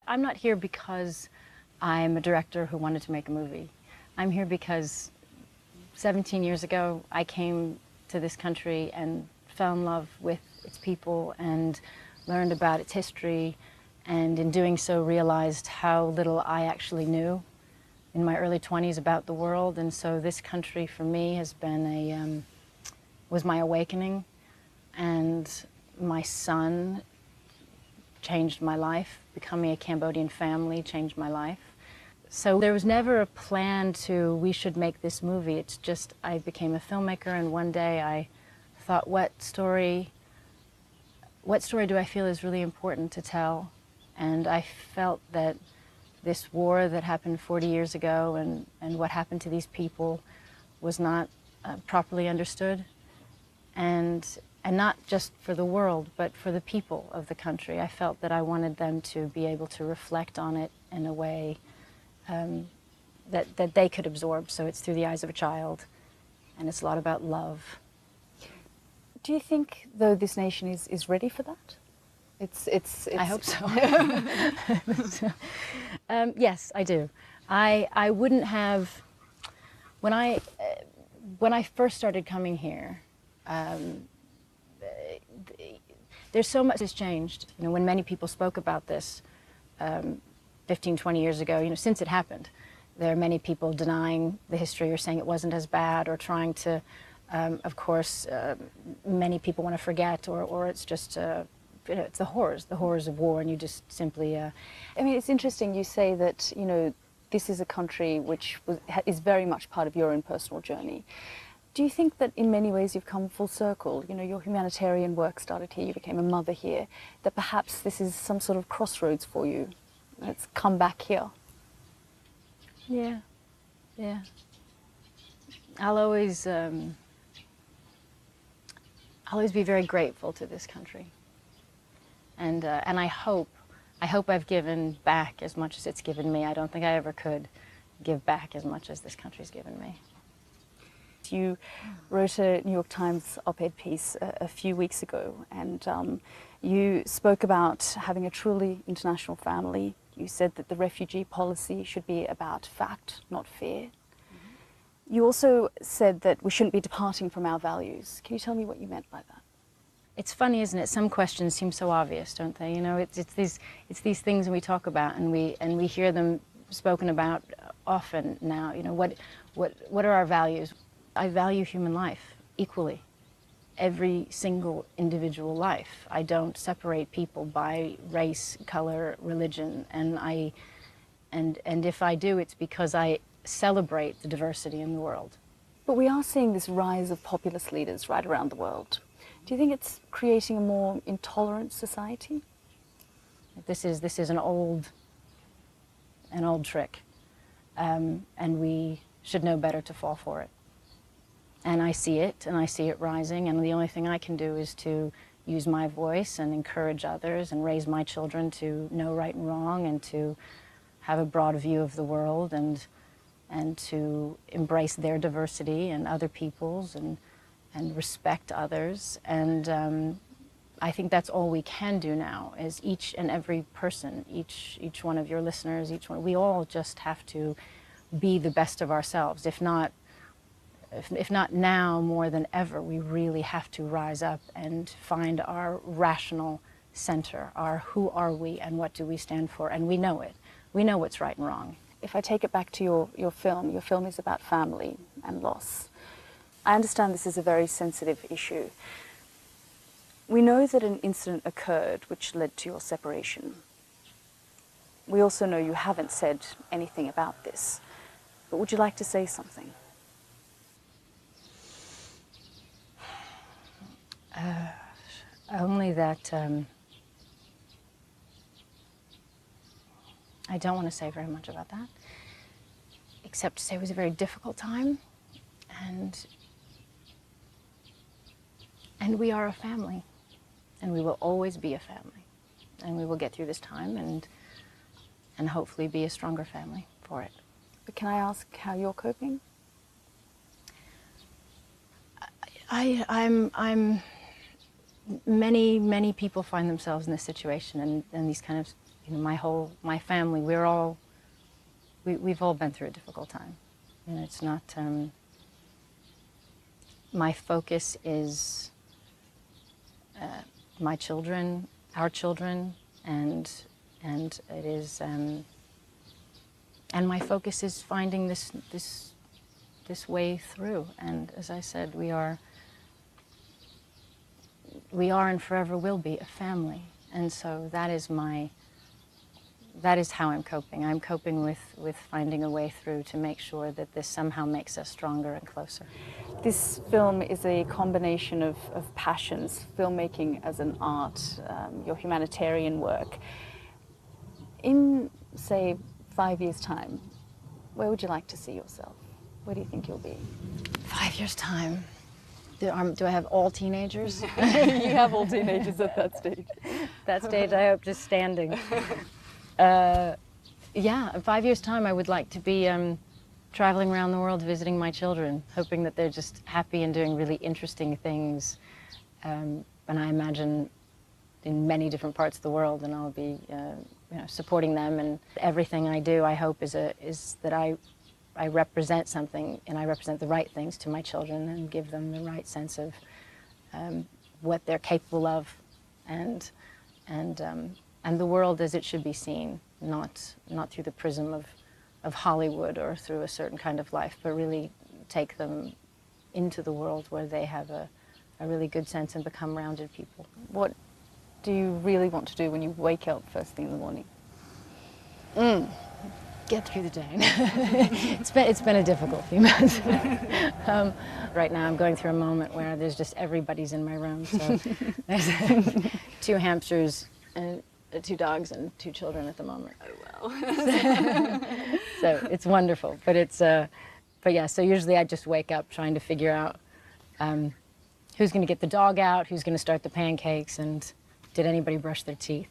I'm not here because I'm a director who wanted to make a movie. I'm here because 17 years ago, I came to this country and fell in love with its people and learned about its history, and in doing so realized how little I actually knew in my early 20s about the world. And so this country for me has been was my awakening, and my son changed my life. Becoming a Cambodian family changed my life. So there was never a plan to, we should make this movie. It's just, I became a filmmaker, and one day I thought, what story do I feel is really important to tell? And I felt that this war that happened 40 years ago and what happened to these people was not properly understood. And not just for the world, but for the people of the country. I felt that I wanted them to be able to reflect on it in a way that they could absorb. So it's through the eyes of a child, and it's a lot about love. Do you think, though, this nation is ready for that? It's I hope so. Yes, I do. I wouldn't have, when I first started coming here, there's so much has changed. You know, when many people spoke about this 15, 20 years ago, you know, since it happened, there are many people denying the history or saying it wasn't as bad, or trying to, of course, many people want to forget, or it's just, you know, it's the horrors of war, and you just simply... I mean, it's interesting you say that, you know, this is a country which is very much part of your own personal journey. Do you think that in many ways you've come full circle? You know, your humanitarian work started here, you became a mother here, that perhaps this is some sort of crossroads for you. It's come back here. Yeah, yeah. I'll always be very grateful to this country. And I hope I've given back as much as it's given me. I don't think I ever could give back as much as this country's given me. You wrote a New York Times op-ed piece a few weeks ago, and you spoke about having a truly international family. You said that the refugee policy should be about fact, not fear. Mm-hmm. You also said that we shouldn't be departing from our values. Can you tell me what you meant by that? It's funny, isn't it? Some questions seem so obvious, don't they? You know, it's these things we talk about, and we hear them spoken about often now. You know, what are our values? I value human life equally, every single individual life. I don't separate people by race, color, religion, and if I do, it's because I celebrate the diversity in the world. But we are seeing this rise of populist leaders right around the world. Do you think it's creating a more intolerant society? This is an old trick, and we should know better to fall for it. And I see it rising, and the only thing I can do is to use my voice and encourage others and raise my children to know right and wrong, and to have a broad view of the world, and to embrace their diversity and other people's, and respect others. And I think that's all we can do now, is each and every person, each one of your listeners, we all just have to be the best of ourselves. If not now more than ever, we really have to rise up and find our rational center, our who are we and what do we stand for, and we know it. We know what's right and wrong. If I take it back to your film is about family and loss. I understand this is a very sensitive issue. We know that an incident occurred which led to your separation. We also know you haven't said anything about this, but would you like to say something? Only that I don't want to say very much about that, except to say it was a very difficult time, and we are a family, and we will always be a family, and we will get through this time and hopefully be a stronger family for it. But can I ask how you're coping? Many people find themselves in this situation, and these kind of you know, my family, we've all been through a difficult time. You know, it's not, my focus is my children, our children, and it is, and my focus is finding this way through. And as I said, we are and forever will be a family. And so that is how I'm coping. I'm coping with finding a way through to make sure that this somehow makes us stronger and closer. This film is a combination of passions, filmmaking as an art, your humanitarian work. In, say, 5 years' time, where would you like to see yourself? Where do you think you'll be? 5 years' time. Do I have all teenagers? You have all teenagers at that stage. That stage, I hope, just standing. Yeah, in 5 years' time, I would like to be traveling around the world visiting my children, hoping that they're just happy and doing really interesting things. And I imagine in many different parts of the world, and I'll be you know, supporting them. And everything I do, I hope, is that I represent something, and I represent the right things to my children and give them the right sense of what they're capable of, and the world as it should be seen, not through the prism of Hollywood or through a certain kind of life, but really take them into the world where they have a really good sense and become rounded people. What do you really want to do when you wake up first thing in the morning? Get through the day. It's been a difficult few months. Right now I'm going through a moment where there's just everybody's in my room. So there's 2 hamsters, and 2 dogs, and 2 children at the moment. Oh wow. So it's wonderful, but yeah. So usually I just wake up trying to figure out who's going to get the dog out, who's going to start the pancakes, and did anybody brush their teeth.